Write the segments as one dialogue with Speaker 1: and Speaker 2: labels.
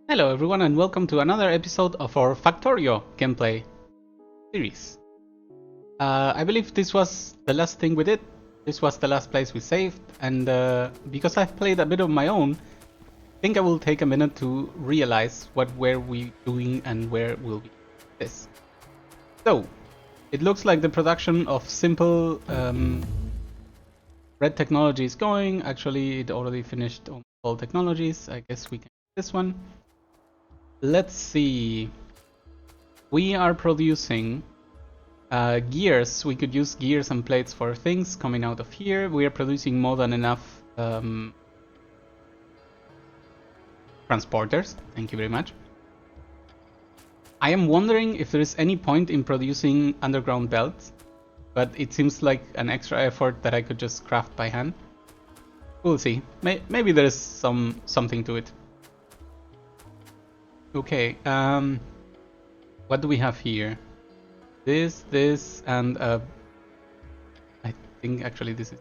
Speaker 1: Hello everyone and welcome to another episode of our Factorio gameplay series. I believe this was the last thing we did. This was the last place we saved, and because I've played a bit of my own, I think I will take a minute to realize what were we doing and where will we this. So, it looks like the production of simple red technology is going. Actually, it already finished all technologies. I guess we can do this one. Let's see. We are producing gears. We could use gears and plates for things coming out of here. We are producing more than enough transporters. Thank you very much. I am wondering if there is any point in producing underground belts, but it seems like an extra effort that I could just craft by hand. We'll see. Maybe there is something to it. Okay. What do we have here? This, and I think actually this is.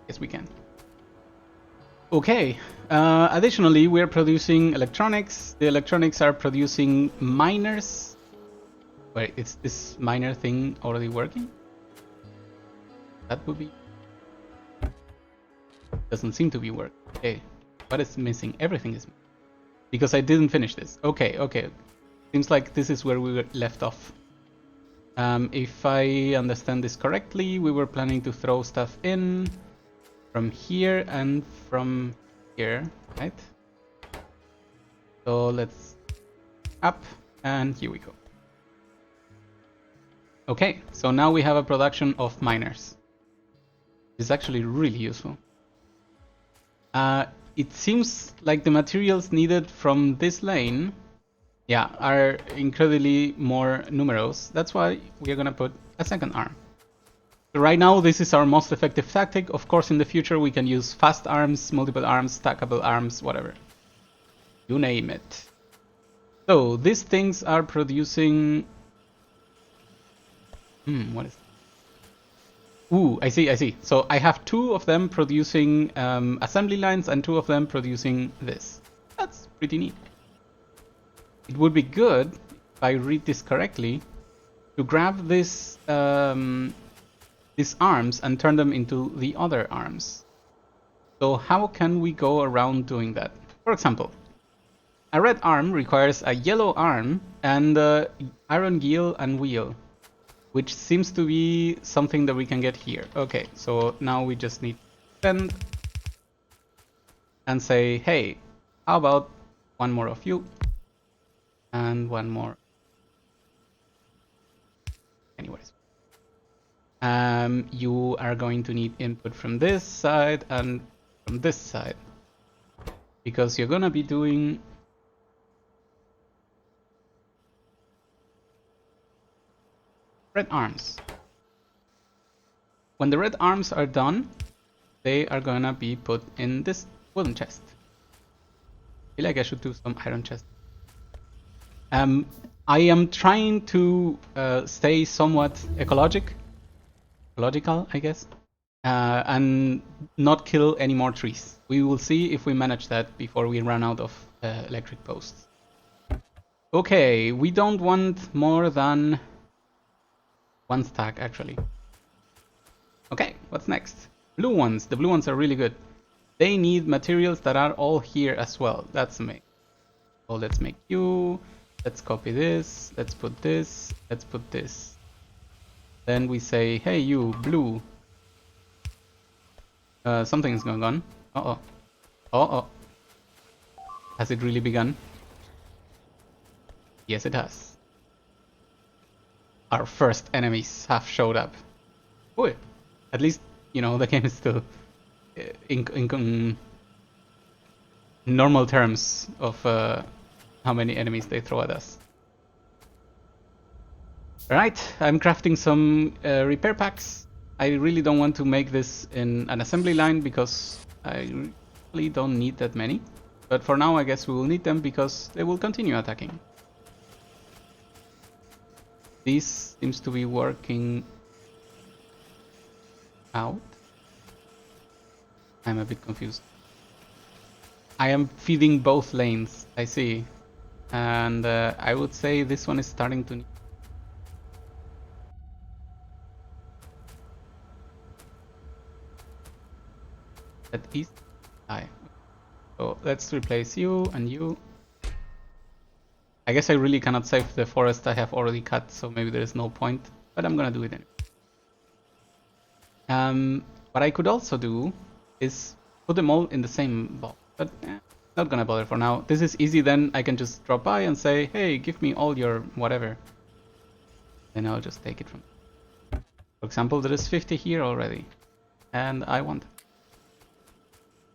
Speaker 1: Yes, we can. Okay. Additionally, we are producing electronics. The electronics are producing miners. Wait, is this miner thing already working? That would be. Doesn't seem to be working. Okay. What is missing? Everything is missing. Because I didn't finish this. Okay. Seems like this is where we were left off. If I understand this correctly, we were planning to throw stuff in from here and from here, right? So let's up, and here we go. Okay, so now we have a production of miners. It's actually really useful. It seems like the materials needed from this lane, are incredibly more numerous. That's why we are gonna put a second arm. So right now, this is our most effective tactic. Of course, in the future, we can use fast arms, multiple arms, stackable arms, whatever. You name it. So these things are producing. What is? Ooh, I see. So I have two of them producing assembly lines and two of them producing this. That's pretty neat. It would be good, if I read this correctly, to grab these arms and turn them into the other arms. So how can we go around doing that? For example, a red arm requires a yellow arm and iron gill and wheel, which seems to be something that we can get here. Okay, so now we just need to send and say, hey, how about one more of you and one more. Anyways, you are going to need input from this side and from this side, because you're gonna be doing red arms. When the red arms are done, they are gonna be put in this wooden chest. I feel like I should do some iron chest. I am trying to stay somewhat ecological, I guess, and not kill any more trees. We will see if we manage that before we run out of electric posts. Okay, we don't want more than one stack, actually. Okay, what's next? Blue ones. The blue ones are really good. They need materials that are all here as well. That's amazing. So let's make you. Let's copy this. Let's put this. Let's put this. Then we say, hey, you, blue. Something's going on. Uh-oh. Has it really begun? Yes, it has. Our first enemies have showed up. Cool. At least, the game is still in normal terms of how many enemies they throw at us. Alright, I'm crafting some repair packs. I really don't want to make this in an assembly line because I really don't need that many. But for now, I guess we will need them because they will continue attacking. This seems to be working out. I'm a bit confused. I am feeding both lanes, I see. And I would say this one is starting to need... That is die. So let's replace you and you. I guess I really cannot save the forest I have already cut, so maybe there is no point, but I'm gonna do it anyway. What I could also do is put them all in the same box, but not gonna bother for now. This is easy, then I can just drop by and say, hey, give me all your whatever. Then I'll just take it from... For example, there is 50 here already, and I want it.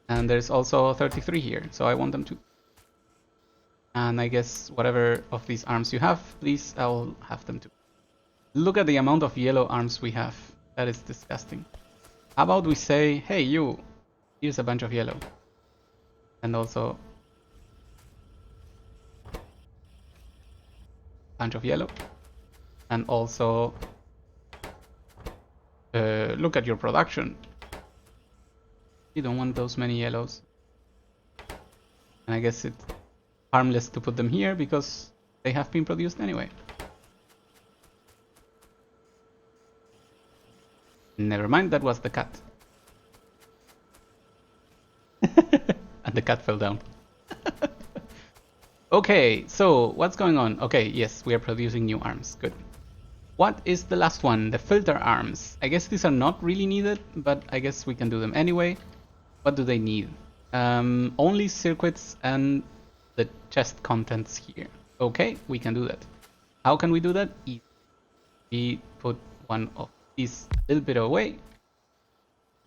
Speaker 1: And there's also 33 here, so I want them too. And I guess whatever of these arms you have, please, I'll have them too. Look at the amount of yellow arms we have. That is disgusting. How about we say, hey you, here's a bunch of yellow. And also a bunch of yellow. And also look at your production. You don't want those many yellows. And I guess it's harmless to put them here because they have been produced anyway. Never mind, that was the cat. And the cat fell down. Okay, so what's going on? Okay, yes, we are producing new arms. Good. What is the last one? The filter arms. I guess these are not really needed, but I guess we can do them anyway. What do they need? Only circuits and the chest contents here. Okay, we can do that. How can we do that? Easy. We put one of these a little bit away.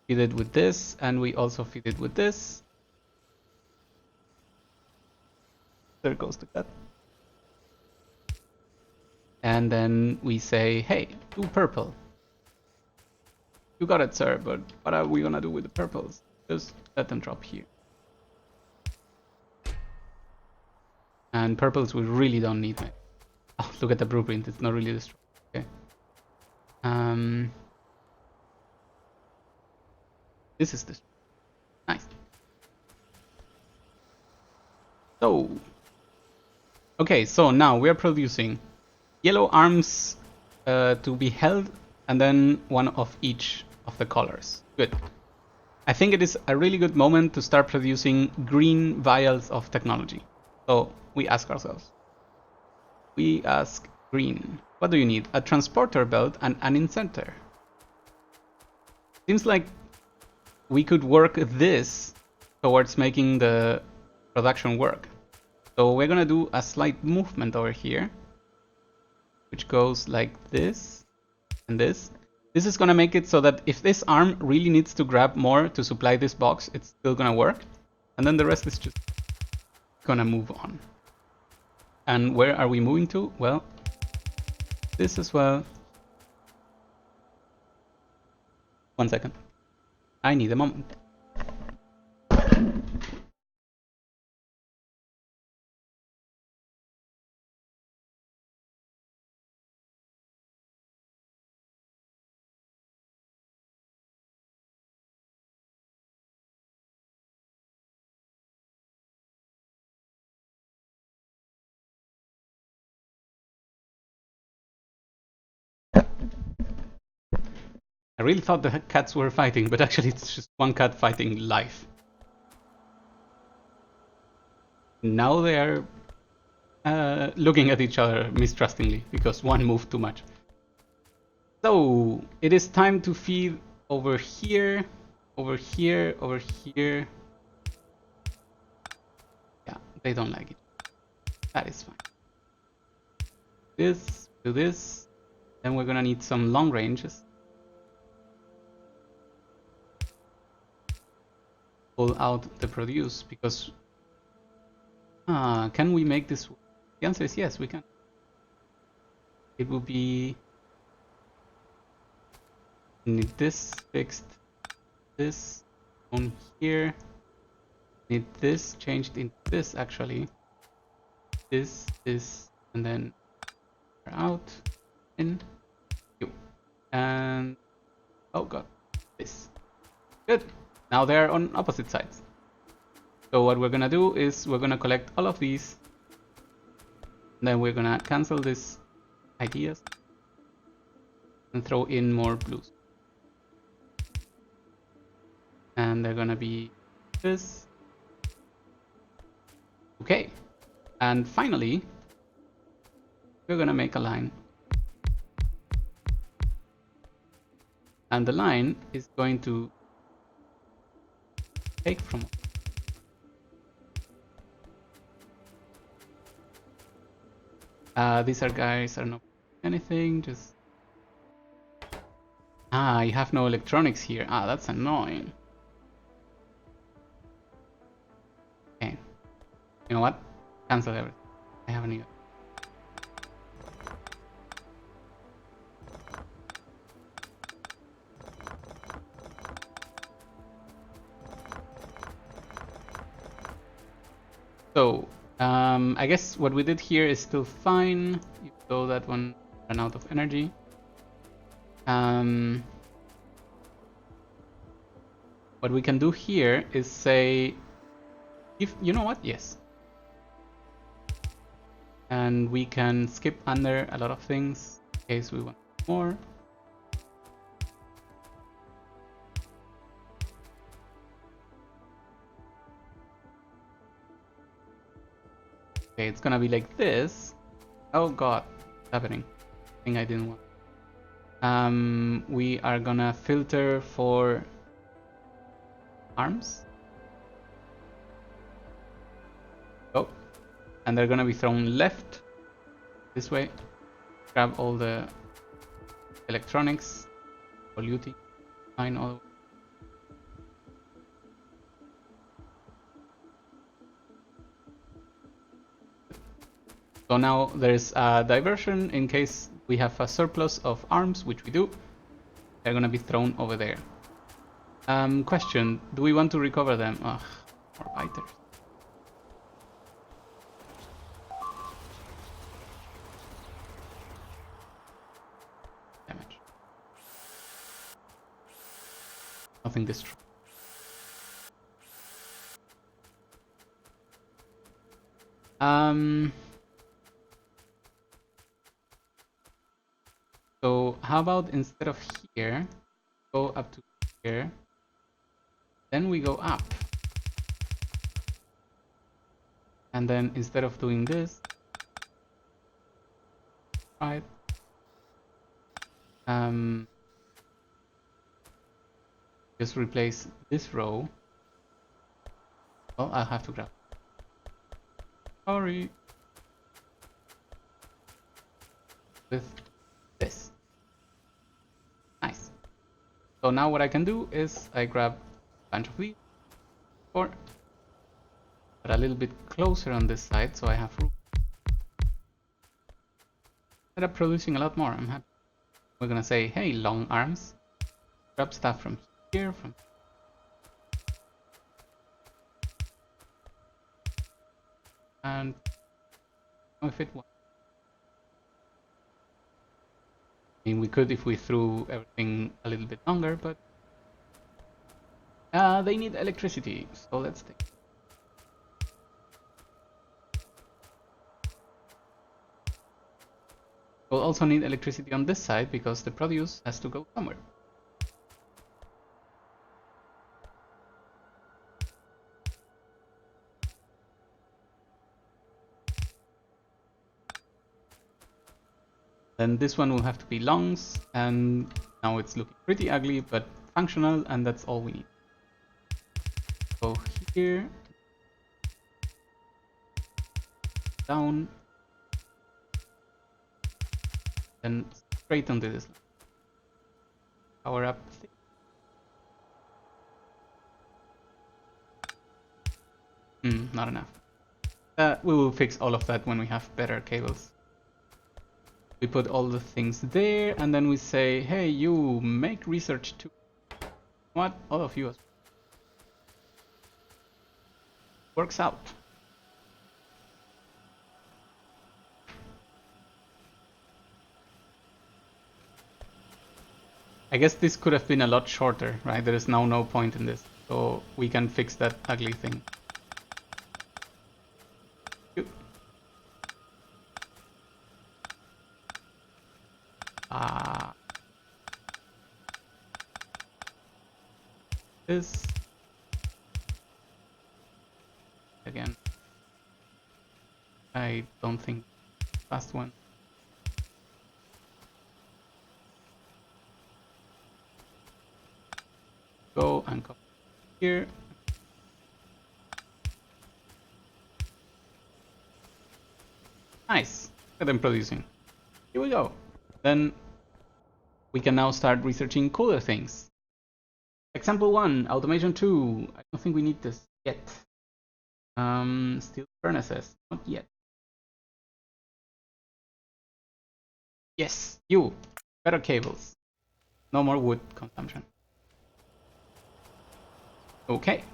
Speaker 1: Feed it with this, and we also feed it with this. There goes the cut. And then we say, hey, do purple. You got it, sir, but what are we gonna do with the purples? Just let them drop here. And purples we really don't need. Oh, look at the blueprint, it's not really destroyed. Okay. This is this. Nice. So, okay, so now we are producing yellow arms to be held, and then one of each of the colors. Good. I think it is a really good moment to start producing green vials of technology. So we ask ourselves. We ask green. What do you need? A transporter belt and an incentor. Seems like we could work this towards making the production work. So we're gonna do a slight movement over here, which goes like this and this. This is gonna make it so that if this arm really needs to grab more to supply this box, it's still gonna work. And then the rest is just gonna move on. And where are we moving to? Well, this as well. 1 second. I need a moment. I really thought the cats were fighting, but actually it's just one cat fighting life. Now they are looking at each other mistrustingly because one moved too much. So it is time to feed over here, over here, over here. Yeah, they don't like it. That is fine. This, do this. Then we're gonna need some long ranges. Pull out the produce because can we make this work? The answer is yes, we can. It will be need this fixed, this on here, need this changed into this actually, this, and then out, in, you, and oh god, this. Good. Now they're on opposite sides. So what we're gonna do is we're gonna collect all of these, then we're gonna cancel these ideas and throw in more blues. And they're gonna be this. Okay. And finally, we're gonna make a line. And the line is going to take from these guys are not anything, just you have no electronics here. That's annoying. Okay. You know what? Cancel everything. I haven't even. So, I guess what we did here is still fine, even though that one ran out of energy. What we can do here is say, if you know what, yes. And we can skip under a lot of things in case we want more. Okay, it's gonna be like this. Oh god, what's happening? Thing I didn't want. We are gonna filter for arms. Oh, and they're gonna be thrown left this way. Grab all the electronics, polluting, fine all the way. So now there's a diversion in case we have a surplus of arms, which we do. They're gonna be thrown over there. Question, do we want to recover them? Ugh, more fighters. Damage. Nothing destroyed. So how about instead of here, go up to here, then we go up. And then instead of doing this, right? Just replace this row. Oh, I'll have to grab. Sorry. With this. Nice. So now what I can do is I grab a bunch of these, or but a little bit closer on this side, so I have room. Ended up producing a lot more. I'm happy. We're gonna say, hey, long arms, grab stuff from here, from. And if it was. I mean, we could if we threw everything a little bit longer, but they need electricity, so let's take. We'll also need electricity on this side because the produce has to go somewhere. Then this one will have to be longs, and now it's looking pretty ugly, but functional, and that's all we need. Go here, down, and straight onto this line. Power up. Not enough. We will fix all of that when we have better cables. We put all the things there, and then we say, hey, you make research too. What? All of you. Works out. I guess this could have been a lot shorter, right? There is now no point in this, so we can fix that ugly thing. again. I don't think fast one. Go and copy here. Nice. Look at them producing. Here we go. Then we can now start researching cooler things. Example 1, automation 2. I don't think we need this yet. Steel furnaces, not yet. Yes, you. Better cables. No more wood consumption. Okay.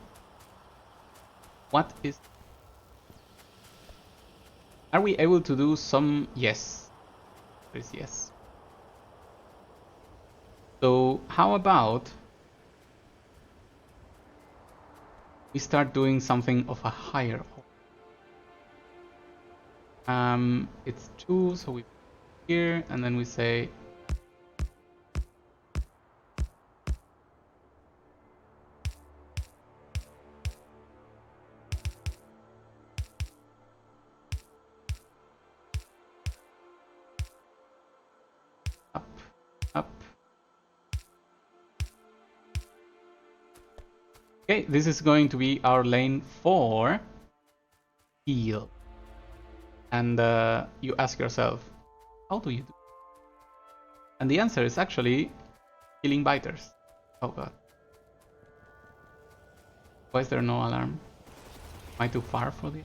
Speaker 1: What is... Are we able to do some... Yes. There is yes. So how about we start doing something of a higher order. It's 2, so we put here, and then we say up, up. Okay, this is going to be our lane for heal. And you ask yourself, how do you do? And the answer is actually killing biters. Oh god. Why is there no alarm? Am I too far for this?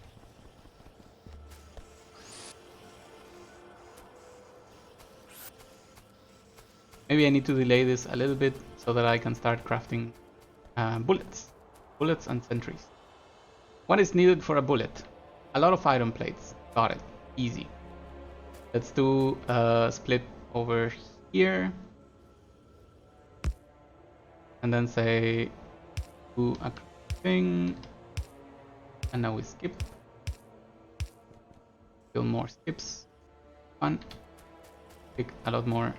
Speaker 1: Maybe I need to delay this a little bit so that I can start crafting bullets. Bullets and sentries. What is needed for a bullet? A lot of iron plates. Got it. Easy. Let's do a split over here. And then say do a thing. And now we skip. Still more skips. Fun. Pick a lot more.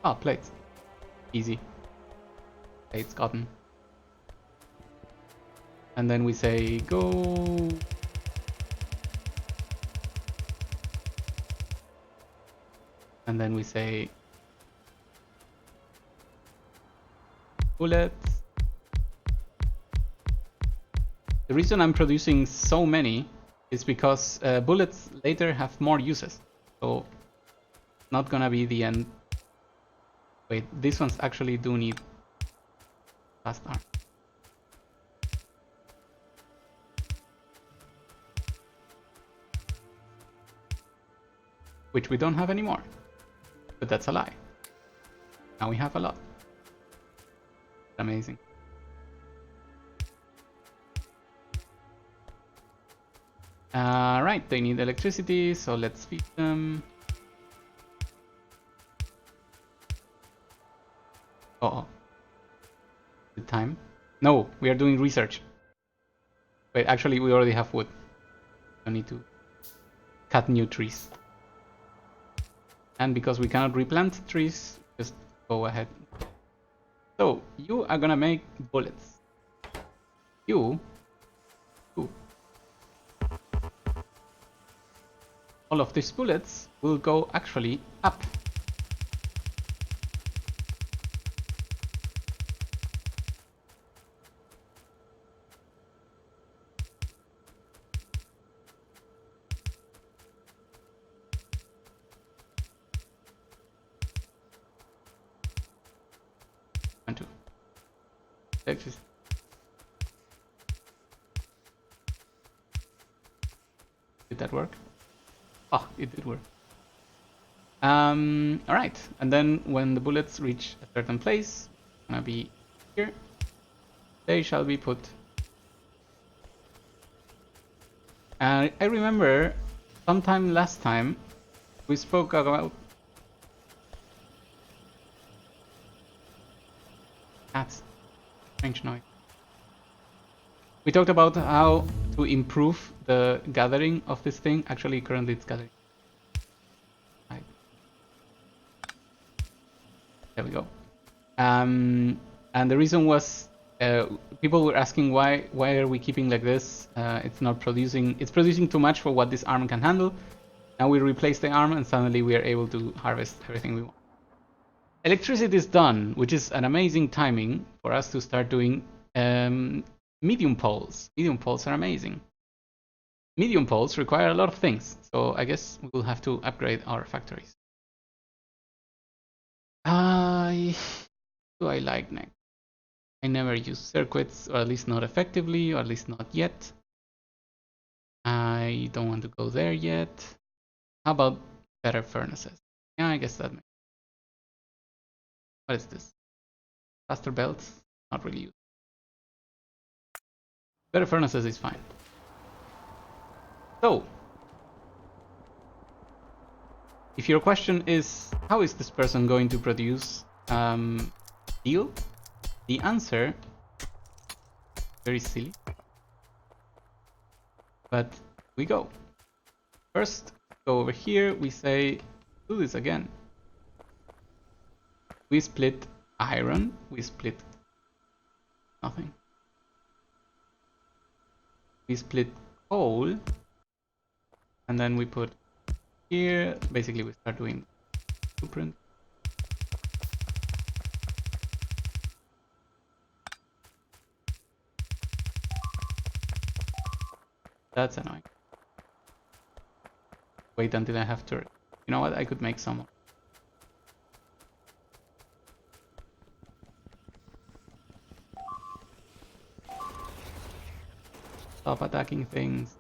Speaker 1: Ah, plates. Easy. Plates gotten. And then we say go. And then we say bullets. The reason I'm producing so many is because bullets later have more uses. So not gonna be the end. Wait, these ones actually do need fast arm. Which we don't have anymore. But that's a lie. Now we have a lot. Amazing. Right, they need electricity, so let's feed them. Uh-oh. The time? No, we are doing research. Wait, actually we already have wood. Don't need to cut new trees. And because we cannot replant trees, just go ahead. So, you are gonna make bullets. You. All of these bullets will go actually up. One, two. Electricity. Did that work? Oh, it did work. Alright, and then when the bullets reach a certain place, it's gonna be here, they shall be put. I remember sometime last time we spoke about that's strange noise. We talked about how to improve the gathering of this thing. Actually, currently it's gathering. Right. There we go. And the reason was people were asking why are we keeping like this? It's not producing. It's producing too much for what this arm can handle. Now we replace the arm, and suddenly we are able to harvest everything we want. Electricity is done, which is an amazing timing for us to start doing medium poles. Medium poles are amazing. Medium poles require a lot of things, so I guess we will have to upgrade our factories. Do I like next? I never use circuits, or at least not effectively, or at least not yet. I don't want to go there yet. How about better furnaces? Yeah, I guess that makes sense. What is this? Faster belts? Not really used. Better furnaces is fine. So, if your question is, how is this person going to produce steel? The answer, very silly, but we go. First, go over here, we say, do this again. We split iron, we split nothing. We split coal, and then we put here, basically we start doing blueprint. That's annoying. Wait until I have turret. You know what? I could make some. Stop attacking things.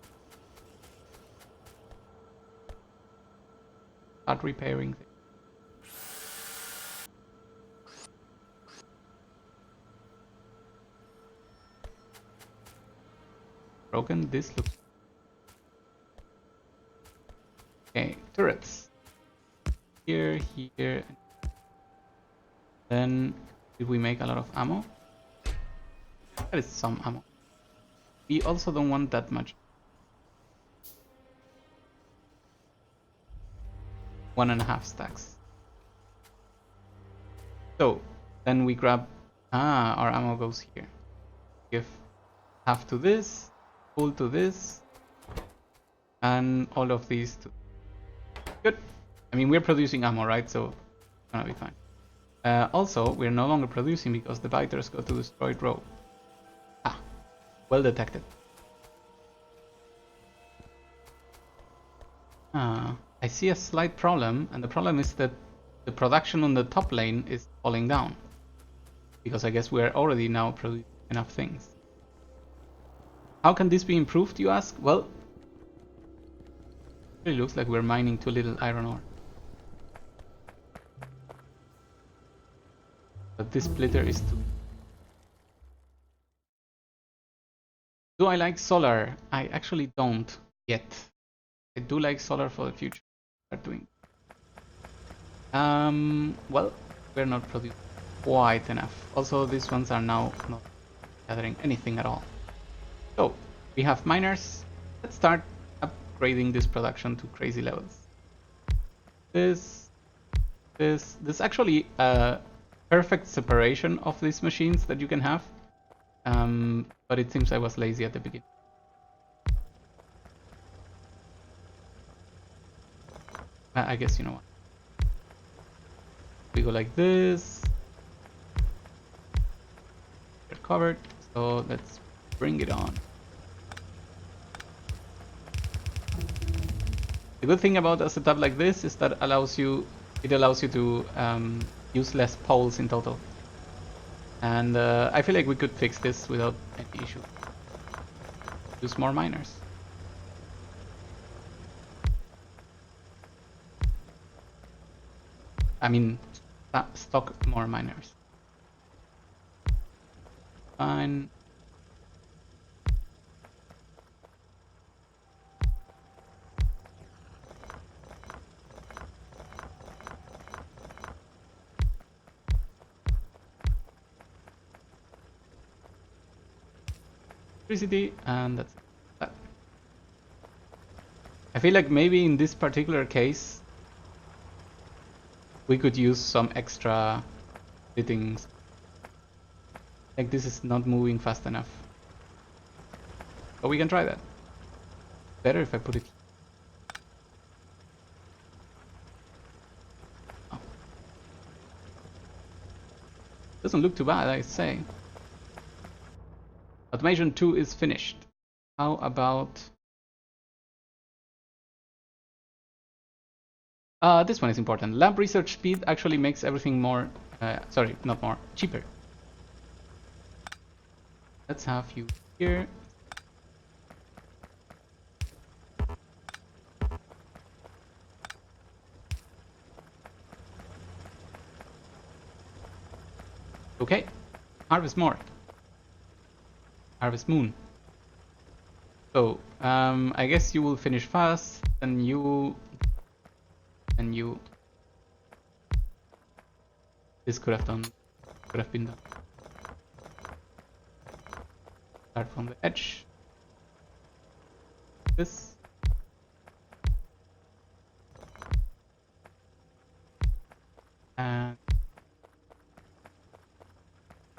Speaker 1: Start repairing things. Broken. This looks. Okay, turrets. Here, here. Then, did we make a lot of ammo? That is some ammo. We also don't want that much. 1.5 stacks. So, then we grab. Our ammo goes here. Give half to this, full to this, and all of these to. Good. I mean, we're producing ammo, right? So, it's gonna be fine. Also, we're no longer producing because the biters go to destroyed row. Ah, well detected. I see a slight problem, and the problem is that the production on the top lane is falling down. Because I guess we're already now producing enough things. How can this be improved, you ask? Well, it really looks like we're mining too little iron ore. But this splitter is too. Do I like solar? I actually don't yet. I do like solar for the future. Start doing. Well, we're not producing quite enough. Also, these ones are now not gathering anything at all. So, we have miners. Let's start upgrading this production to crazy levels. This actually perfect separation of these machines that you can have. But it seems I was lazy at the beginning. I guess you know what. We go like this. We're covered, so let's bring it on. The good thing about a setup like this is that it allows you to use less poles in total. And I feel like we could fix this without any issue. Use more miners. I mean, stock more miners. Fine. Electricity, and that's it. I feel like maybe in this particular case we could use some extra fittings. Like this is not moving fast enough. But we can try that. Better if I put it. Oh. Doesn't look too bad, I say. Automation 2 is finished. How about... this one is important. Lab research speed actually makes everything more... sorry, not more. Cheaper. Let's have you here. Okay. Harvest more. Harvest moon. So, I guess you will finish fast, and you... And you... This could have been done. Start from the edge. This. And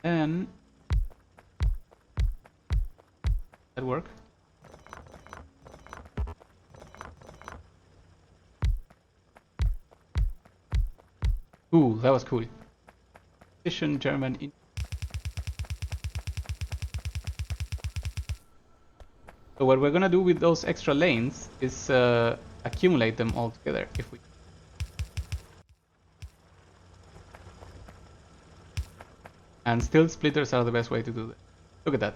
Speaker 1: then that work. Ooh, that was cool. Efficient German. So what we're gonna do with those extra lanes is accumulate them all together. If we. And still splitters are the best way to do that. Look at that.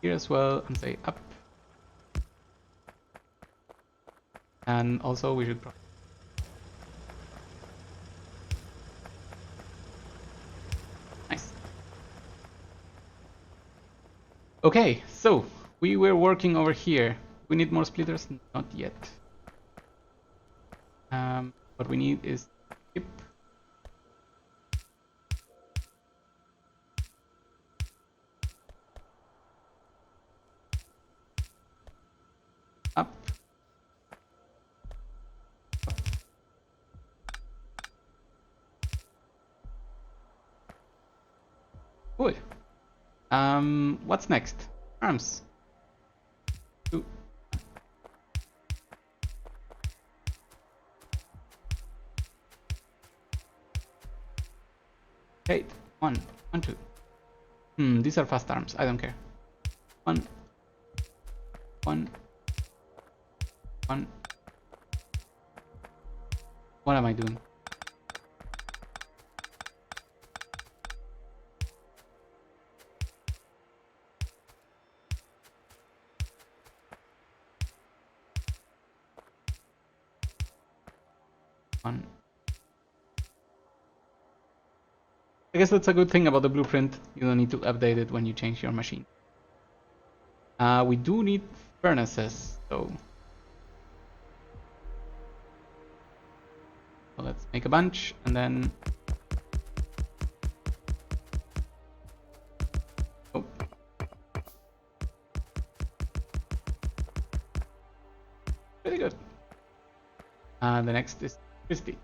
Speaker 1: Here as well, and say up. And also we should probably... Nice. Okay, so we were working over here. We need more splitters? Not yet. What we need is skip. Up. Cool. What's next? Arms. 2. 8. 1. 1, 2. These are fast arms. I don't care. 1. 1. 1. What am I doing? I guess that's a good thing about the blueprint. You don't need to update it when you change your machine. We do need furnaces, though. So let's make a bunch, and then... Oh. Pretty good. The next is electricity.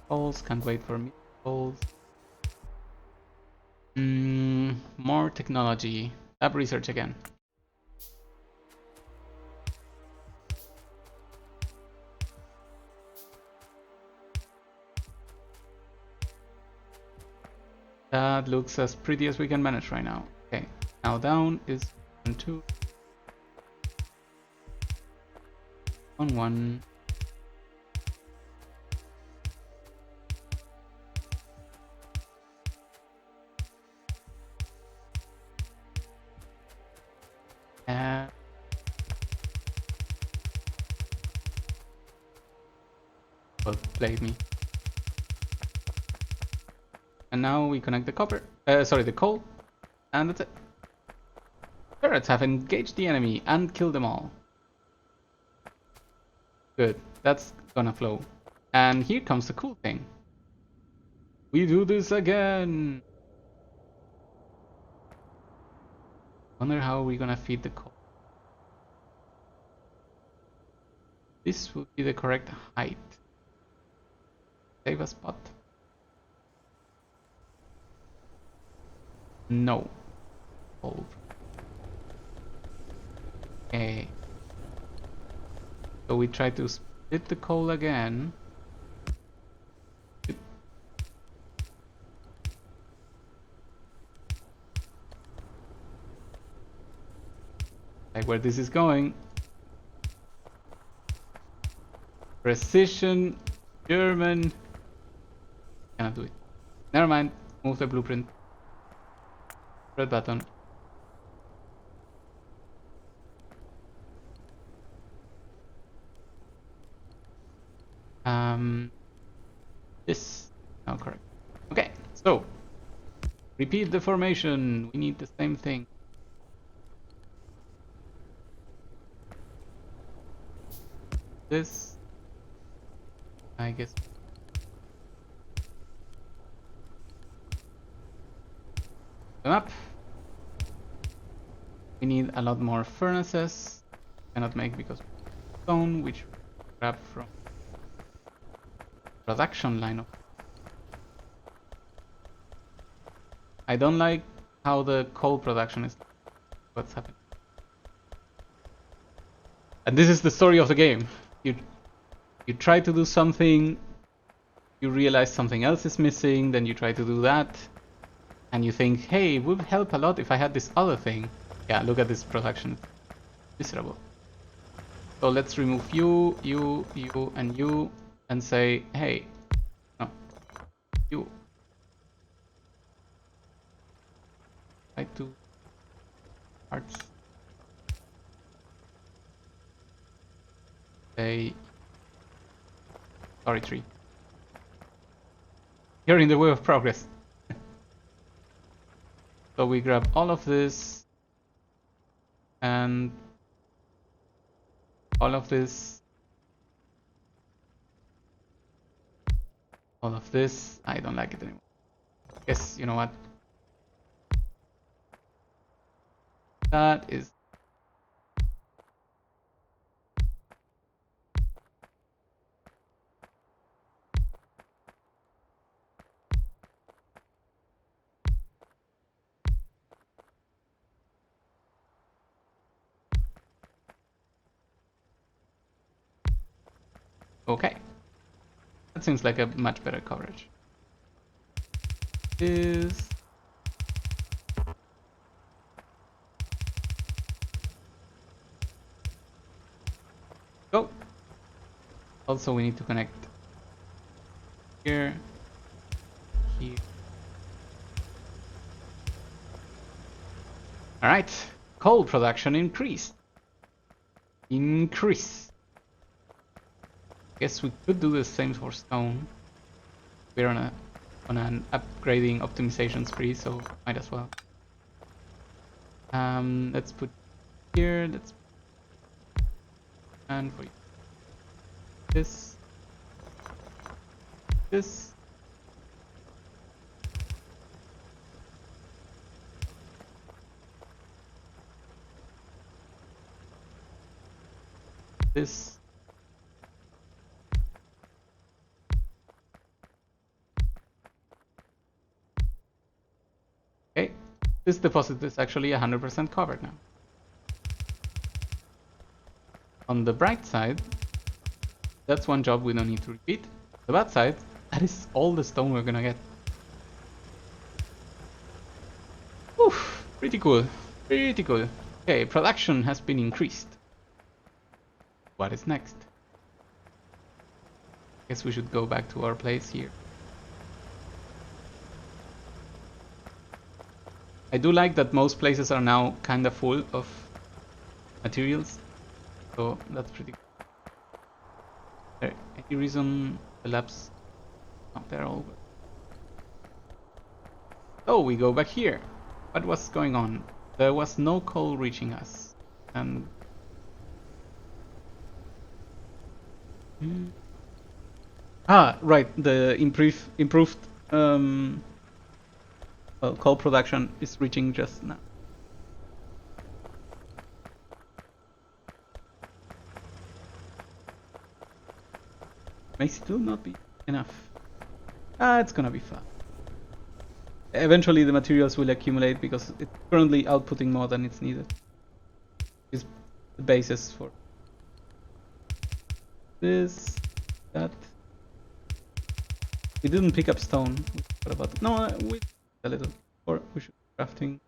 Speaker 1: Holes, can't wait for me. Holes. More technology. Lab research again. That looks as pretty as we can manage right now. Okay, now down is 1, 2. 1, 1. Well, played me. And now we connect the copper. Sorry, the coal. And that's it. Turrets have engaged the enemy and killed them all. Good. That's gonna flow. And here comes the cool thing. We do this again. Wonder how we're gonna feed the coal. This would be the correct height. Save a spot. No. Hold. Okay. So we try to split the coal again. Like where this is going. Precision, German. Cannot do it. Never mind. Move the blueprint. Red button. This. Oh, correct. Okay, so repeat the formation. We need the same thing. This. I guess. Them up. We need a lot more furnaces. Cannot make because of stone, which we grab from production line of. I don't like how the coal production is. What's happening? And this is the story of the game. You try to do something, you realize something else is missing, then you try to do that, and you think, hey, it would help a lot if I had this other thing. Yeah, look at this production. Miserable. So let's remove you, and you, and say, hey, no, you. Try to parts. Say, sorry, tree. You're in the way of progress. So we grab all of this and all of this, all of this. I don't like it anymore. Guess you know what? That is okay. That seems like a much better coverage. Is go. Also, we need to connect here, here. All right, coal production increased. Increase. Guess we could do the same for stone. We're on an upgrading optimization spree, so might as well. Let's put here. Let's and for this, this. This. Okay, this deposit is actually 100% covered now. On the bright side, that's one job we don't need to repeat. The bad side, that is all the stone we're gonna get. Oof, pretty cool, pretty cool. Okay, production has been increased. What is next? Guess we should go back to our place here. I do like that most places are now kinda full of materials, so that's pretty cool. There, any reason the labs? No, they're all good. Oh, we go back here. What was going on? There was no coal reaching us, and Ah, right. The improved well, coal production is reaching just now. May still not be enough. Ah, it's gonna be fun. Eventually the materials will accumulate because it's currently outputting more than it's needed. Is the basis for this, that. We didn't pick up stone. What about no? We a little, or we should be crafting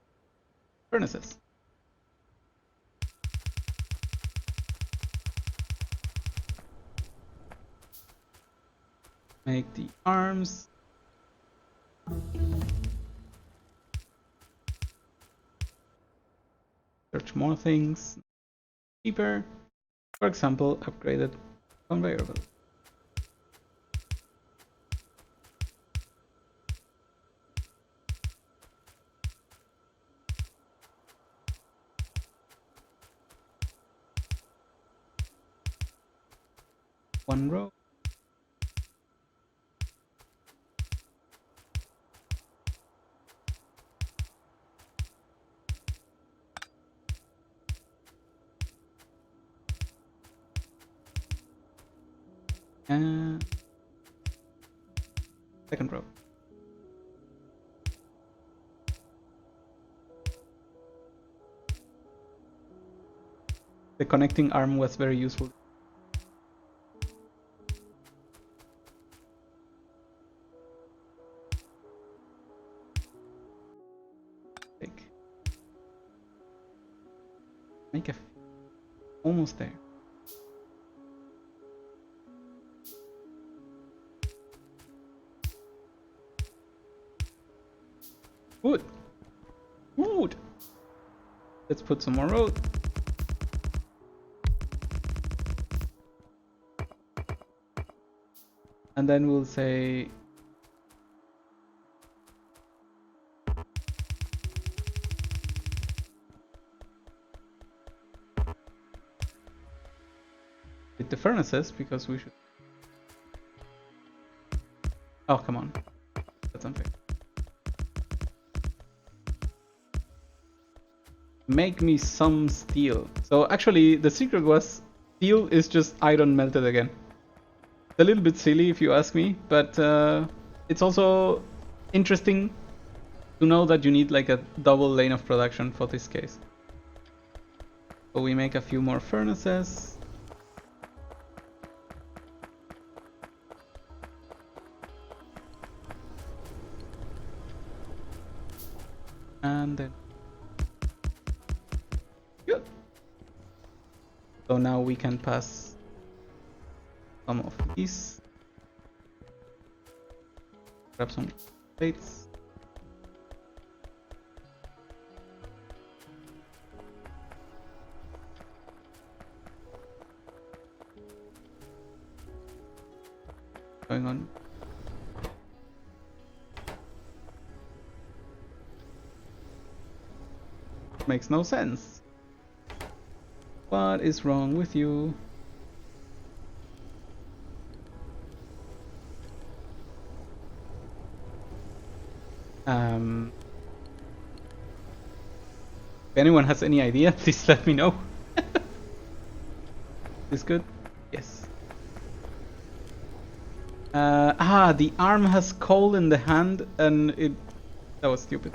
Speaker 1: furnaces. Make the arms. Search more things. Cheaper. For example, upgraded conveyor belt. One row. And second row. The connecting arm was very useful. Make a almost there. Wood. Wood. Let's put some more road. And then we'll say with the furnaces because we should. Oh, come on. That's unfair. Make me some steel. So actually the secret was steel is just iron melted again. It's a little bit silly if you ask me, but it's also interesting to know that you need like a double lane of production for this case. So we make a few more furnaces. And then good. So now we can pass some of these. Grab some plates. Going on. Makes no sense. What is wrong with you? If anyone has any idea, please let me know. Is good? Yes. The arm has coal in the hand and it... That was stupid.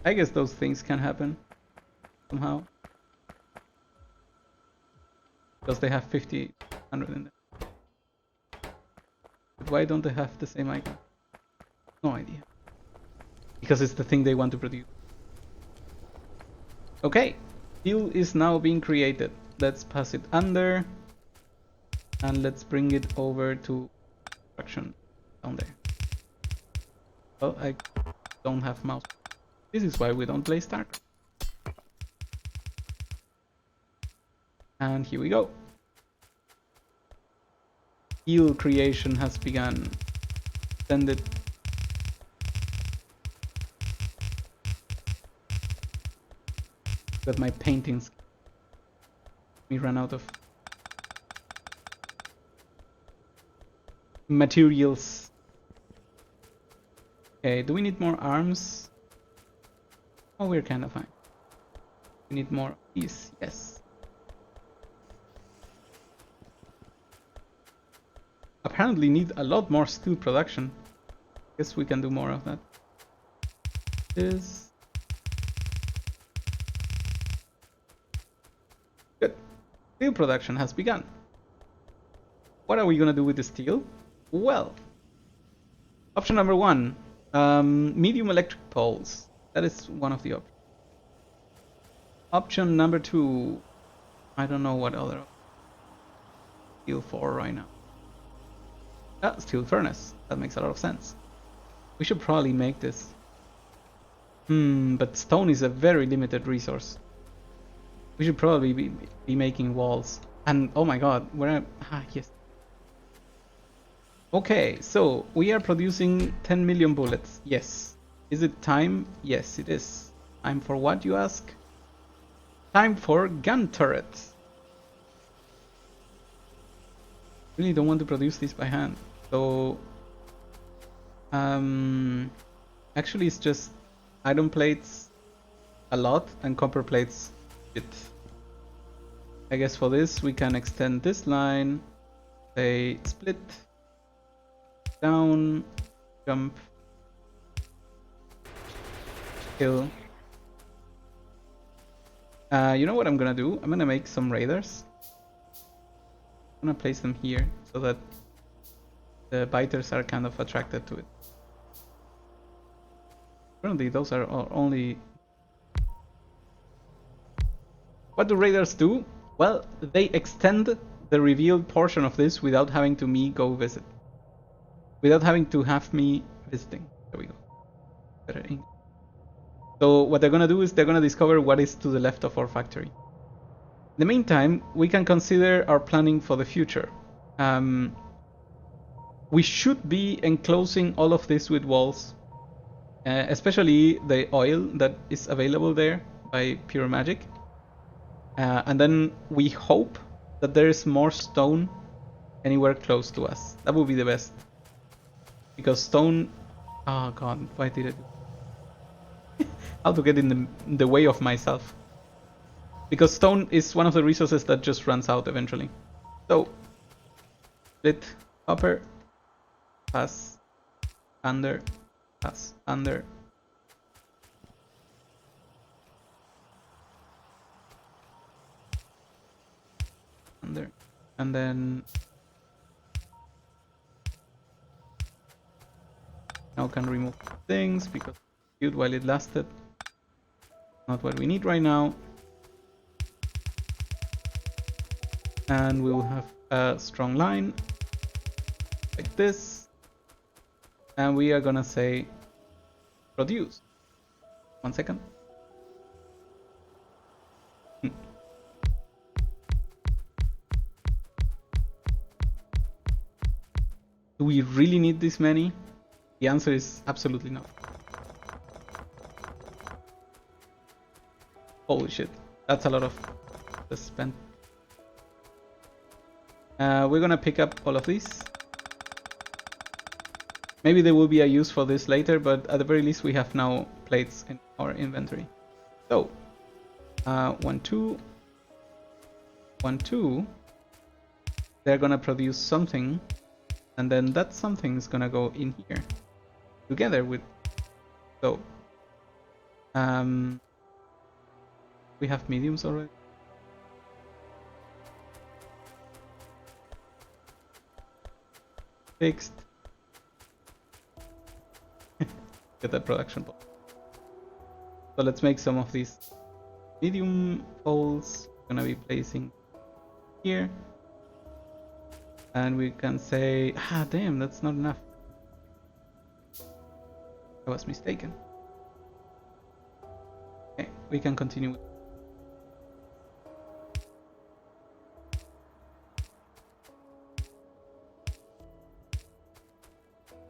Speaker 1: I guess those things can happen somehow. Because they have 50, 100 in them. But why don't they have the same icon? No idea. Because it's the thing they want to produce. Okay, steel is now being created. Let's pass it under. And let's bring it over to production down there. Well, I don't have mouse. This is why we don't play StarCraft. And here we go. Steel creation has begun. Send it. Got my paintings. We ran out of. materials. Okay, do we need more arms? Oh, we're kind of fine. We need more of these, yes. Apparently need a lot more steel production. Guess we can do more of that. This. Good. Steel production has begun. What are we gonna do with the steel? Well, option number one, medium electric poles. That is one of the options. Option number two, I don't know what other steel for right now. Steel furnace. That makes a lot of sense. We should probably make this. But stone is a very limited resource. We should probably be making walls. And oh my god, where yes. Okay, so we are producing 10 million bullets. Yes. Is it time? Yes, it is. Time for what, you ask? Time for gun turrets. Really don't want to produce this by hand. So actually it's just iron plates a lot and copper plates a bit. I guess for this we can extend this line, say split, down, jump, kill. You know what I'm gonna do? I'm gonna make some raiders. I'm gonna place them here so that the biters are kind of attracted to it. Currently those are only... What do raiders do? Well, they extend the revealed portion of this without having to me go visit. Without having to have me visiting. There we go. Better English. So what they're gonna do is they're gonna discover what is to the left of our factory. In the meantime, we can consider our planning for the future. We should be enclosing all of this with walls, especially the oil that is available there by pure magic. And then we hope that there is more stone anywhere close to us. That would be the best. Because stone... Oh god, why did it... How to get in the way of myself. Because stone is one of the resources that just runs out eventually. So, split, copper, pass, under, pass, under. Under. And then... Now can remove things because cute while it lasted. Not what we need right now. And we will have a strong line like this. And we are gonna say produce. 1 second. Do we really need this many? The answer is absolutely not. Holy shit, that's a lot of spent. We're gonna pick up all of these. Maybe there will be a use for this later, but at the very least we have now plates in our inventory. So, 1, 2, 1, 2. They're gonna produce something, and then that something is gonna go in here together with. So, we have mediums already. Fixed. Get that production ball. So let's make some of these medium poles. We're gonna be placing here. And we can say, damn, that's not enough. I was mistaken. Okay, we can continue.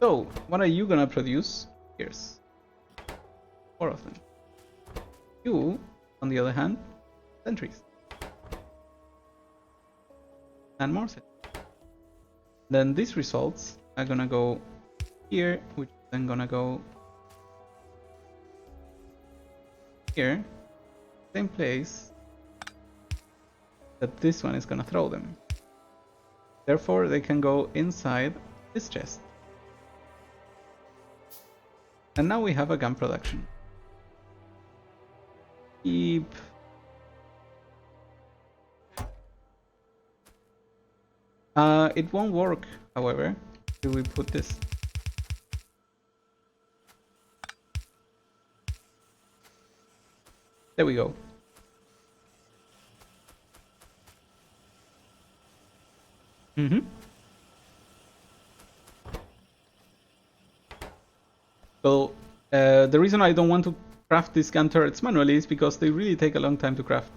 Speaker 1: So, what are you gonna produce? Here's 4 of them. You, on the other hand, sentries. And more sentries. Then this results are gonna go here, which is then gonna go here, same place that this one is gonna throw them. Therefore, they can go inside this chest. And now we have a gun production. Keep. It won't work, however, if we put this. There we go. Well, the reason I don't want to craft these gun turrets manually is because they really take a long time to craft.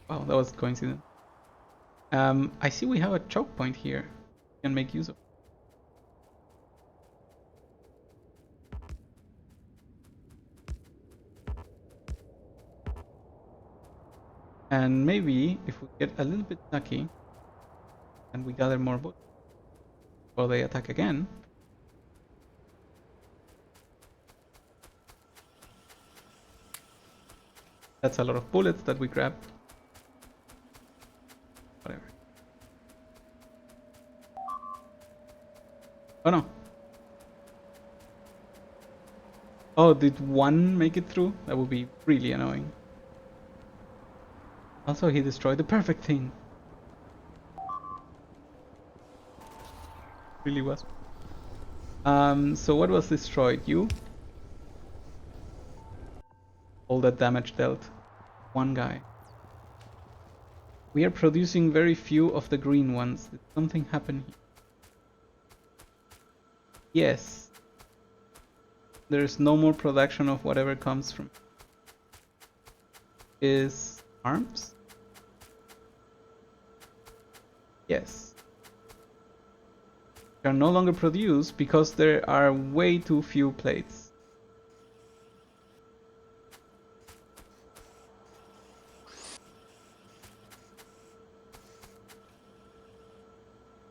Speaker 1: Wow, that was a coincidence. I see we have a choke point here. We can make use of. And maybe if we get a little bit lucky and we gather more bullets before they attack again. That's a lot of bullets that we grabbed. Whatever. Oh no. Oh, did one make it through? That would be really annoying. Also, he destroyed the perfect thing. Really was. So what was destroyed? You? All that damage dealt. One guy. We are producing very few of the green ones. Did something happen here? Yes. There's no more production of whatever comes from. Is arms? Yes. They are no longer produced because there are way too few plates.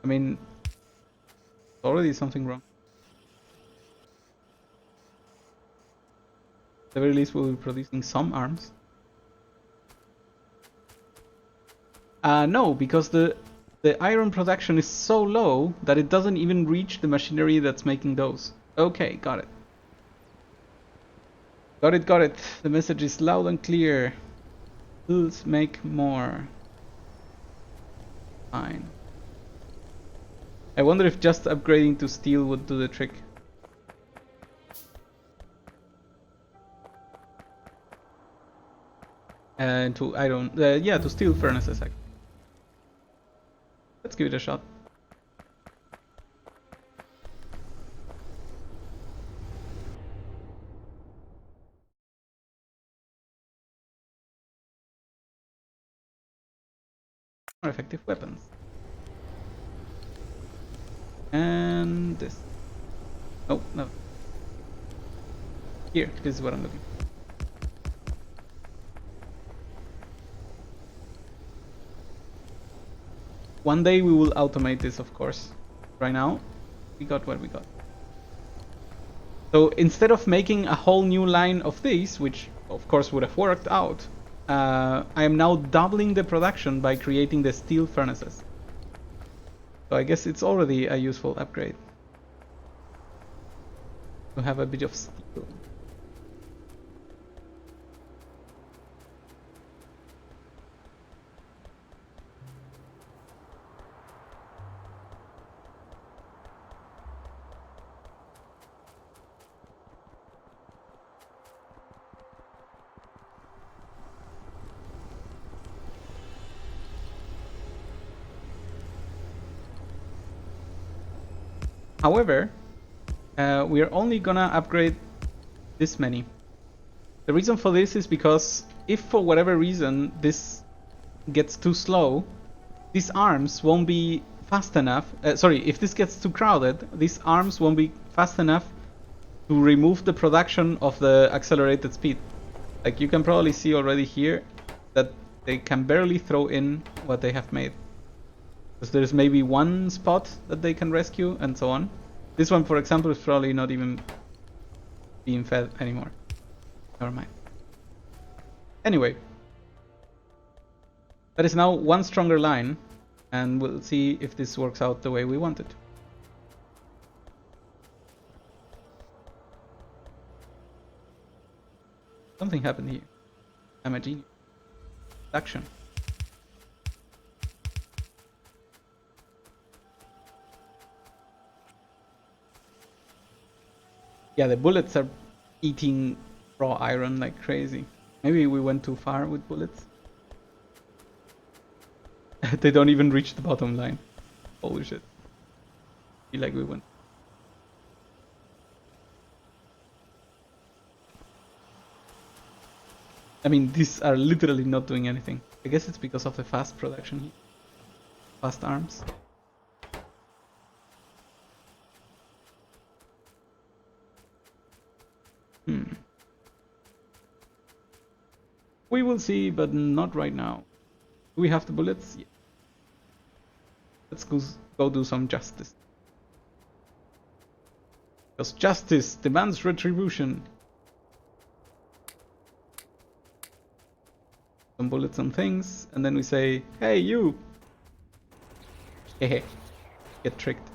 Speaker 1: I mean, already something wrong. At the very least, we'll be producing some arms. No, because the iron production is so low that it doesn't even reach the machinery that's making those. Okay, got it. Got it. The message is loud and clear. Let's make more. Fine. I wonder if just upgrading to steel would do the trick. To iron, yeah, to steel furnaces actually. Let's give it a shot. More effective weapons. And this. Oh, no. Here, this is what I'm looking for. One day we will automate this, of course. Right now, we got what we got. So instead of making a whole new line of these, which of course would have worked out, I am now doubling the production by creating the steel furnaces. So I guess it's already a useful upgrade to have a bit of steel. However, we are only gonna upgrade this many. The reason for this is because if for whatever reason this gets too slow, these arms won't be fast enough. If this gets too crowded, these arms won't be fast enough to remove the production of the accelerated speed. Like you can probably see already here that they can barely throw in what they have made. Because there's maybe one spot that they can rescue and so on. This one, for example, is probably not even being fed anymore. Never mind. Anyway, that is now one stronger line, and we'll see if this works out the way we want it. Something happened here. I'm a genius. Action. Yeah, the bullets are eating raw iron like crazy. Maybe we went too far with bullets. They don't even reach the bottom line. Holy shit. Feel like we went. I mean, these are literally not doing anything. I guess it's because of the fast production. Fast arms. We will see, but not right now. Do we have the bullets? Yeah. Let's go do some justice. Because justice demands retribution. Some bullets on things, and then we say, hey, you! Hehe. Get tricked.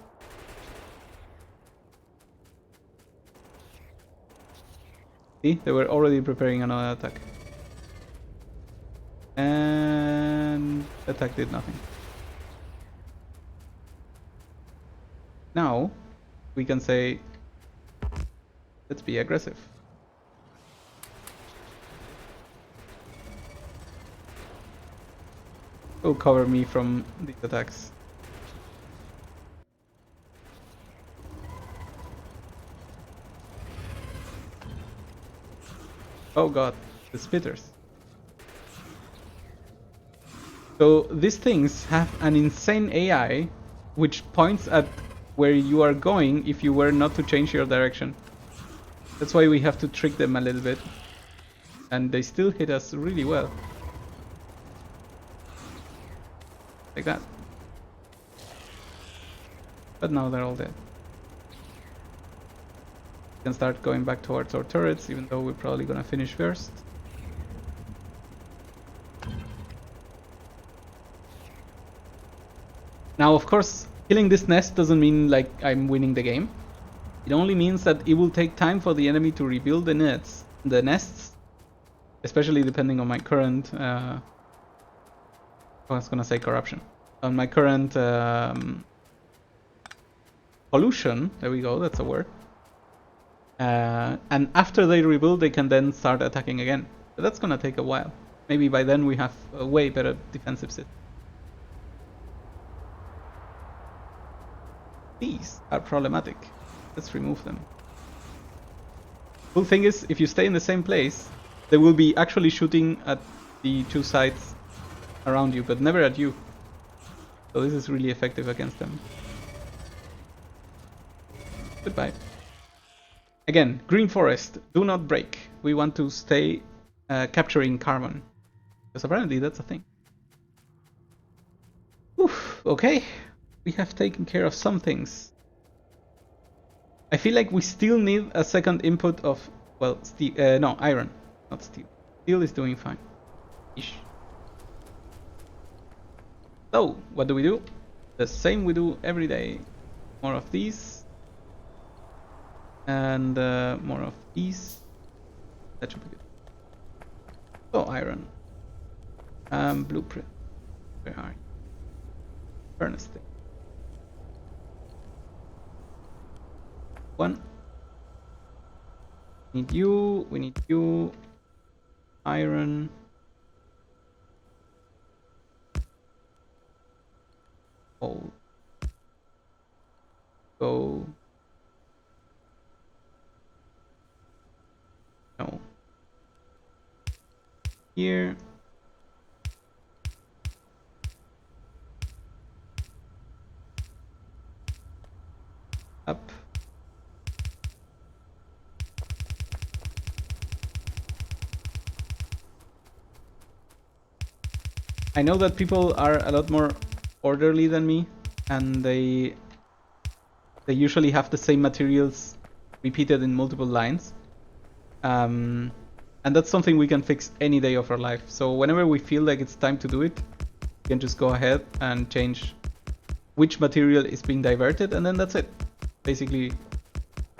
Speaker 1: See? They were already preparing another attack. And the attack did nothing. Now we can say, let's be aggressive. Will cover me from these attacks. Oh god, the spitters. So these things have an insane AI which points at where you are going if you were not to change your direction. That's why we have to trick them a little bit. And they still hit us really well. Like that. But now they're all dead. We can start going back towards our turrets, even though we're probably gonna finish first. Now, of course, killing this nest doesn't mean like I'm winning the game. It only means that it will take time for the enemy to rebuild the nests, especially depending on my current. I was gonna say corruption. On my current pollution. There we go. That's a word. And after they rebuild, they can then start attacking again. But that's gonna take a while. Maybe by then we have a way better defensive system. These are problematic. Let's remove them. Cool thing is, if you stay in the same place, they will be actually shooting at the two sides around you, but never at you. So this is really effective against them. Goodbye. Again, green forest, do not break. We want to stay capturing carbon. Because apparently that's a thing. Oof, okay. We have taken care of some things. I feel like we still need a second input of, well, steel, no, iron, not steel. Steel is doing fine. Ish. So, what do? The same we do every day. More of these. And more of these. That should be good. So, iron. Blueprint. Where are you? Furnace thing. One. We need you. Iron. Gold. Go. No. Here. Up. I know that people are a lot more orderly than me, and they usually have the same materials repeated in multiple lines. And that's something we can fix any day of our life. So whenever we feel like it's time to do it, we can just go ahead and change which material is being diverted, and then that's it. Basically,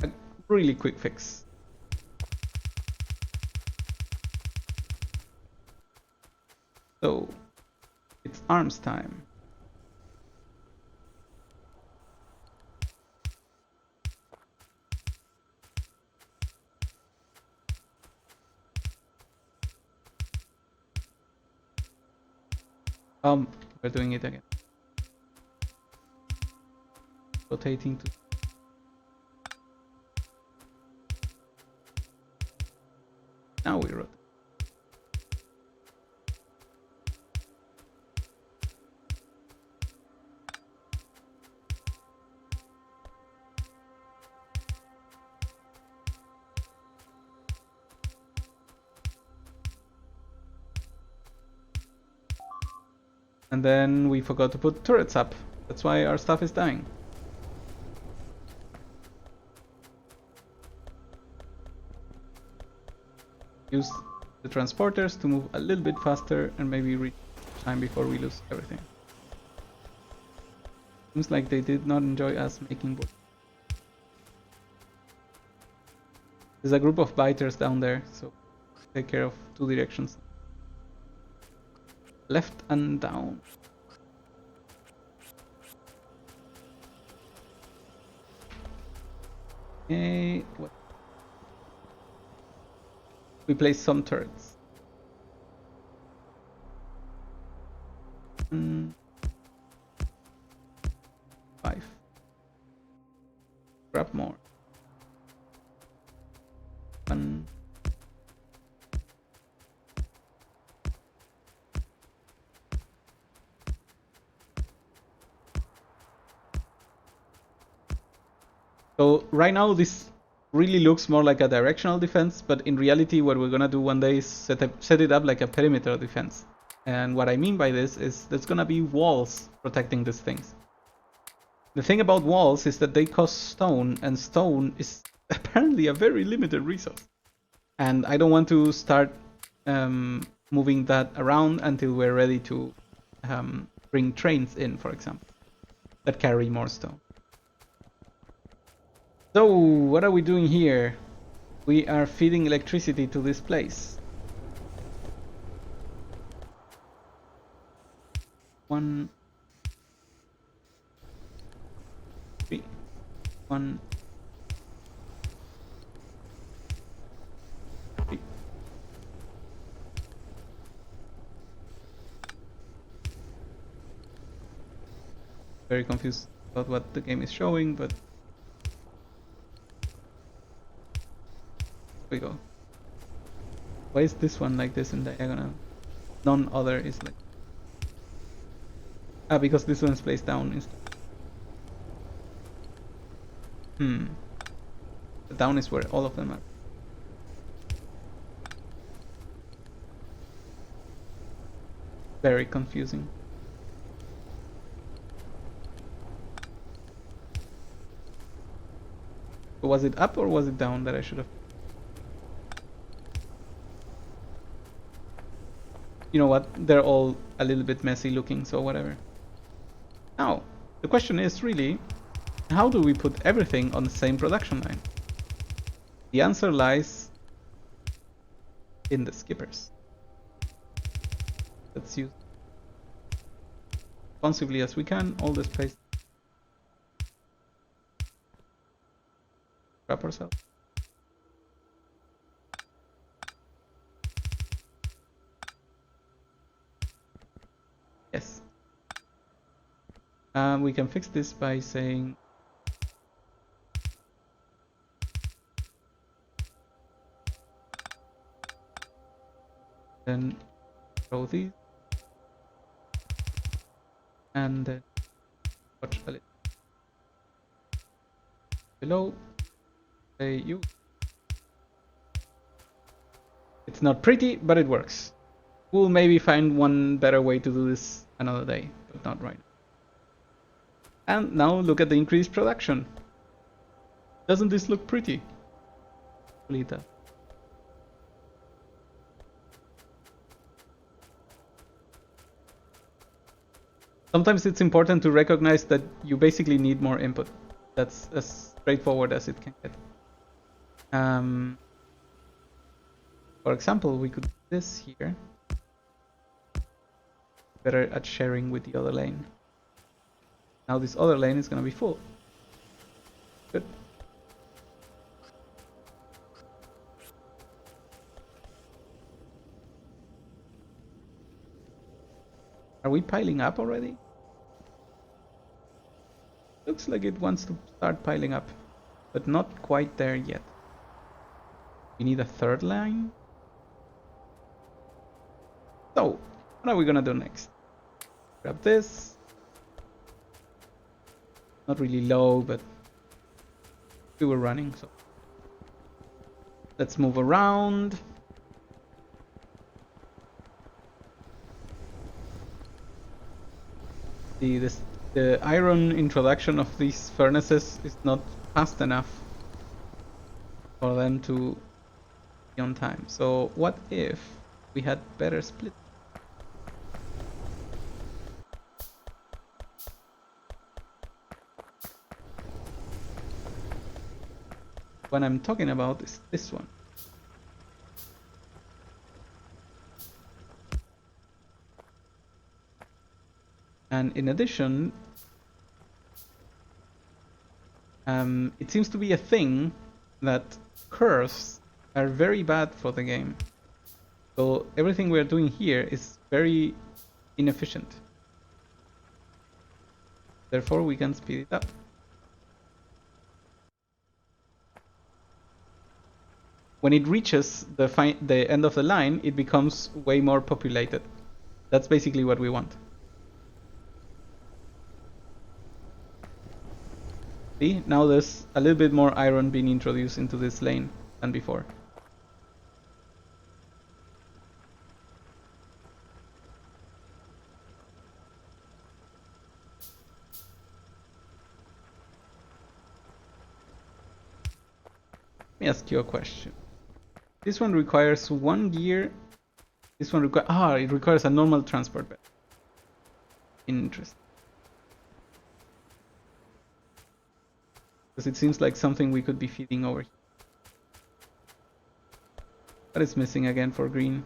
Speaker 1: a really quick fix. So it's arms time. We're doing it again. Rotating to. Now we rotate. And then we forgot to put turrets up. That's why our stuff is dying. Use the transporters to move a little bit faster and maybe reach time before we lose everything. Seems like they did not enjoy us making board. There's a group of biters down there, so take care of two directions. Left and down. Okay, what? We place some turrets. 5. Grab more. 1. So right now this really looks more like a directional defense, but in reality what we're gonna do one day is set it up like a perimeter defense. And what I mean by this is there's gonna be walls protecting these things. The thing about walls is that they cost stone, and stone is apparently a very limited resource. And I don't want to start moving that around until we're ready to bring trains in, for example, that carry more stone. So, what are we doing here? We are feeding electricity to this place. 1, 3, 1, 3. Very confused about what the game is showing, but we go. Why is this one like this in diagonal? None other is like. Ah, because this one's placed down instead. The down is where all of them are. Very confusing. Was it up or was it down that I should have? You know what? They're all a little bit messy looking, so whatever. Now, the question is really, how do we put everything on the same production line? The answer lies in the skippers. Let's use responsibly as we can all the space. Grab ourselves. Yes. We can fix this by saying then throw these and then watch a little below. Say you. It's not pretty, but it works. We'll maybe find one better way to do this another day, but not right now. And now look at the increased production. Doesn't this look pretty? Lita. Sometimes it's important to recognize that you basically need more input. That's as straightforward as it can get. For example, we could do this here. Better at sharing with the other lane. Now this other lane is going to be full. Good. Are we piling up already? Looks like it wants to start piling up, but not quite there yet. We need a third line. So, what are we gonna do next? Grab this. Not really low, but we were running, so let's move around. The iron introduction of these furnaces is not fast enough for them to be on time. So what if we had better split? What I'm talking about is this one. And in addition, it seems to be a thing that curves are very bad for the game. So everything we're doing here is very inefficient. Therefore, we can speed it up. When it reaches the end of the line, it becomes way more populated. That's basically what we want. See, now there's a little bit more iron being introduced into this lane than before. Let me ask you a question. This one requires 1 gear. This one it requires a normal transport bed. Interesting. Because it seems like something we could be feeding over here. But it's missing again for green.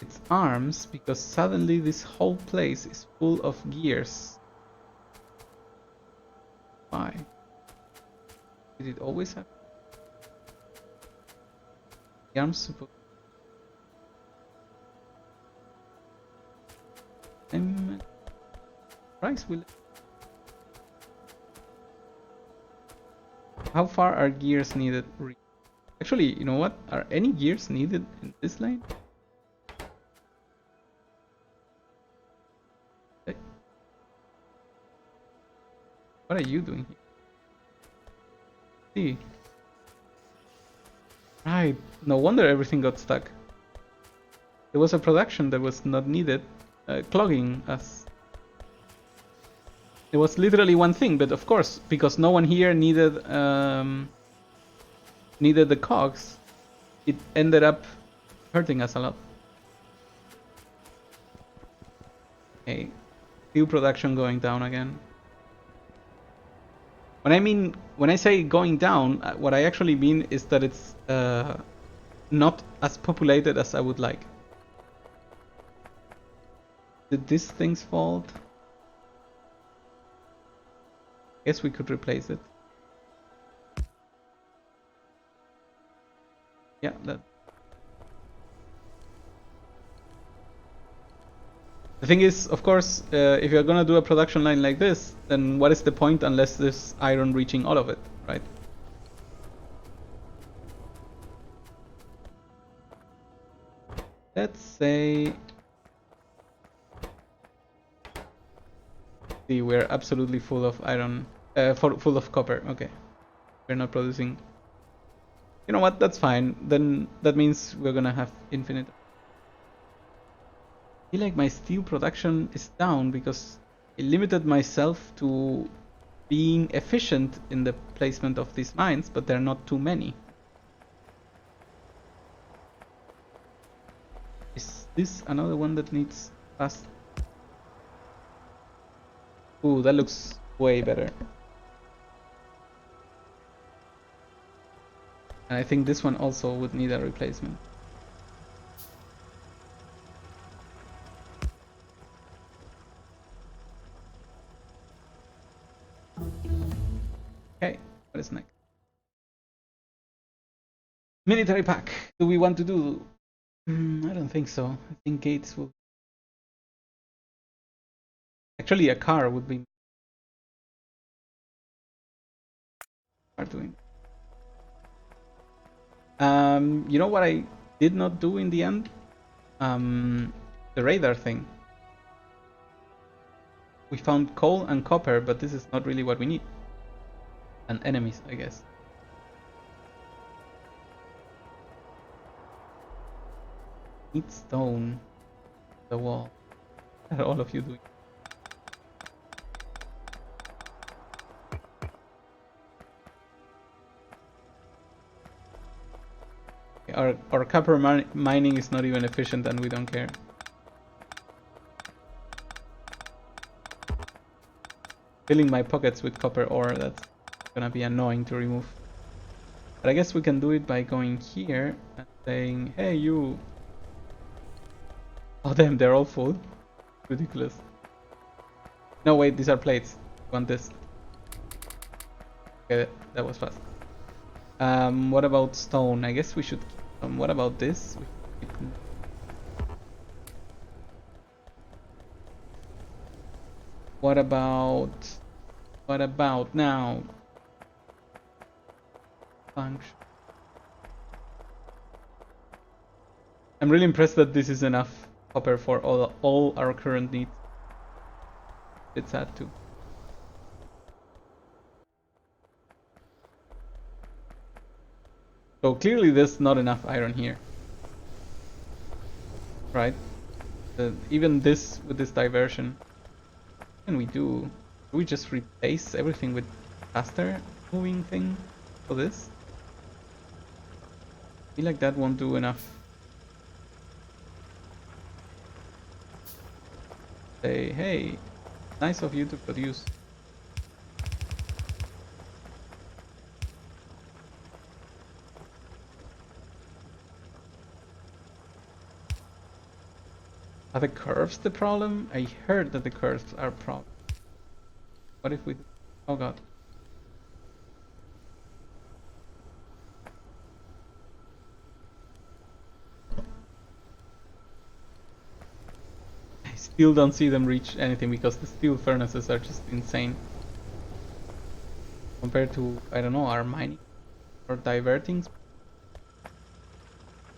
Speaker 1: It's arms, because suddenly this whole place is full of gears. Why? Did it always happen? The arms supposed. Price will. How far are gears needed? Actually, you know what? Are any gears needed in this lane? Hey. What are you doing here? See. Right. No wonder everything got stuck. There was a production that was not needed, clogging us. It was literally one thing, but of course, because no one here needed the cogs, it ended up hurting us a lot. Okay, steel production going down again. When I say going down, what I actually mean is that it's not as populated as I would like. Did this thing's fault? Guess we could replace it. Yeah, that. The thing is, of course, if you're gonna do a production line like this, then what is the point unless there's iron reaching all of it, right? Let's say... See, we're absolutely full of iron, full of copper. Okay, we're not producing. You know what? That's fine. Then that means we're gonna have infinite. feel like my steel production is down because I limited myself to being efficient in the placement of these mines, but there are not too many. Is this another one that needs fast? Ooh, that looks way better. And I think this one also would need a replacement. Okay, what is next? Military pack. Do we want to do? I don't think so. I think gates will. Actually, a car would be. Are doing. You know what I did not do in the end? The radar thing. We found coal and copper, but this is not really what we need. And enemies, I guess. Need stone. The wall. What are all of you doing? Our copper mining is not even efficient and we don't care. Filling my pockets with copper ore, that's gonna be annoying to remove. But I guess we can do it by going here and saying, hey you. Oh damn, they're all full. Ridiculous. No wait, these are plates. Want this? Okay, that was fast. What about stone? I guess we should. What about this? What about now? Function. I'm really impressed that this is enough copper for all our current needs. It's sad too. So clearly there's not enough iron here. Right? Even this, with this diversion. What can we do? Do we just replace everything with faster moving thing for this? I feel like that won't do enough. Say, hey, nice of you to produce. Are the curves the problem? I heard that the curves are a problem. What if we... Oh god. I still don't see them reach anything because the steel furnaces are just insane. Compared to, I don't know, our mining or diverting.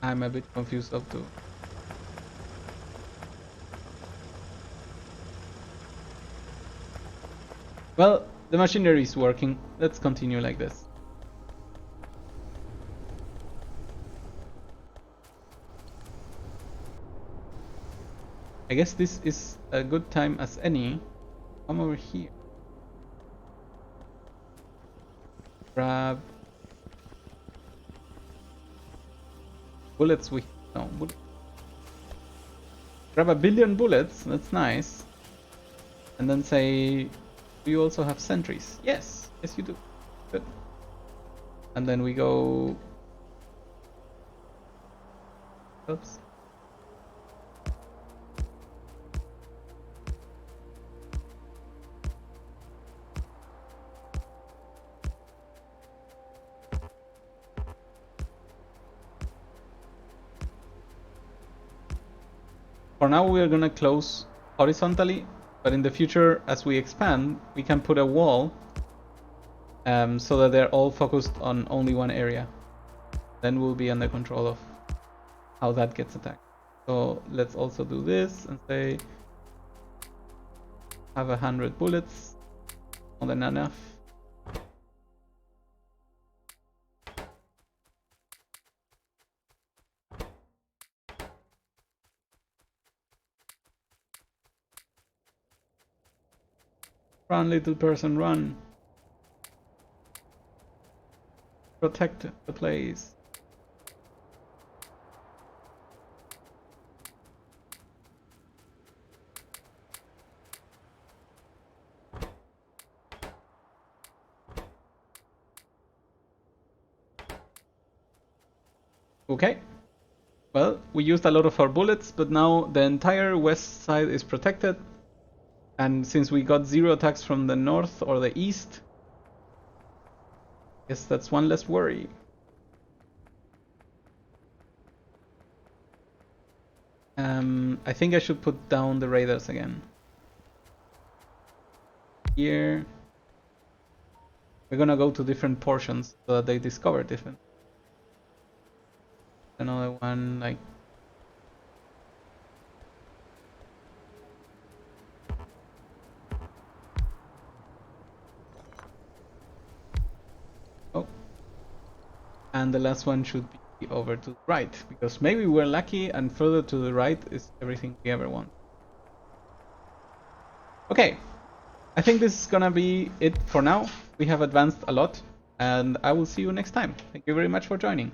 Speaker 1: I'm a bit confused of two. Well, the machinery is working. Let's continue like this. I guess this is a good time as any. Come over here. Grab bullets. No bullets. Grab 1,000,000,000 bullets. That's nice. And then say, do you also have sentries? Yes. Yes, you do. Good. And then we go. Oops. For now we are gonna close horizontally, but in the future as we expand we can put a wall so that they're all focused on only one area. Then we'll be under control of how that gets attacked. So let's also do this and say have 100 bullets, more than enough. Run, little person, run. Protect the place. Okay. Well, we used a lot of our bullets, but now the entire west side is protected. And since we got 0 attacks from the north or the east, I guess that's one less worry. I think I should put down the radars again. Here. We're gonna go to different portions so that they discover different. Another one like oh, and the last one should be over to the right because maybe we're lucky and further to the right is everything we ever want. Okay, I think this is gonna be it for now. We have advanced a lot and I will see you next time. Thank you very much for joining.